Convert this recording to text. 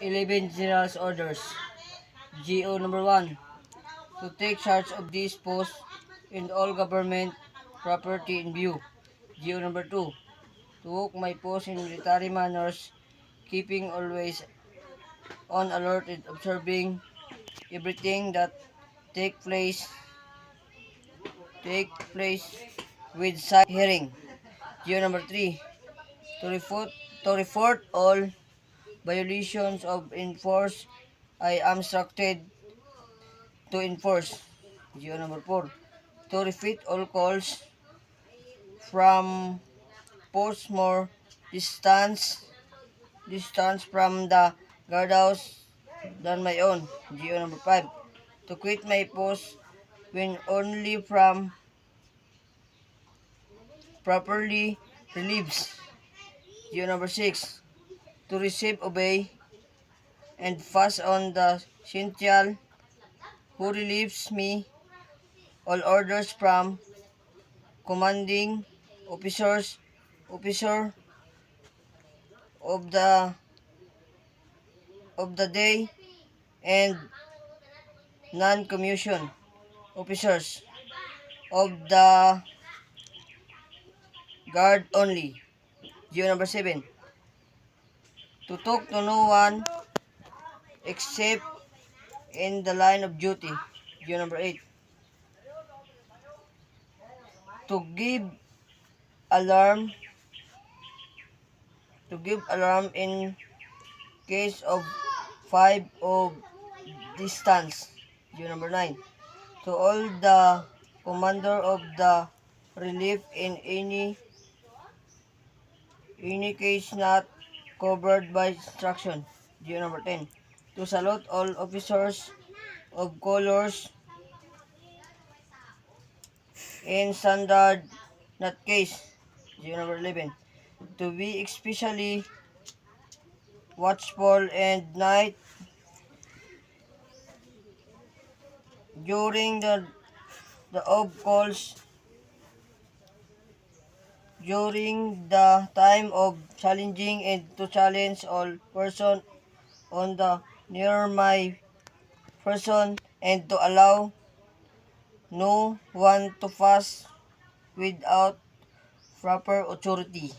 11 General Orders. GO number 1. To take charge of this post and all government property in view. GO number 2. To walk my post in military manners, keeping always on alert and observing everything that take place with side hearing. GO number 3. To report all violations of enforce I am instructed to enforce. GO number 4. To refit all calls from post more distance from the guardhouse than my own. GO number 5. To quit my post when only from properly relieves. GO number 6. To receive, obey, and pass on the essential who relieves me all orders from commanding officer of the day and non-commissioned officers of the guard only. GO number 7. To talk to no one except in the line of duty. GO number 8. To alarm give alarm in case of 5 of distance. GO number 9. To all the commander of the relief in any case not covered by instruction. GO number 10. To salute all officers of colors in standard not case. GO number 11. To be especially watchful and night during the off calls during the time of challenging and to challenge all person on the near my person and to allow no one to pass without proper authority.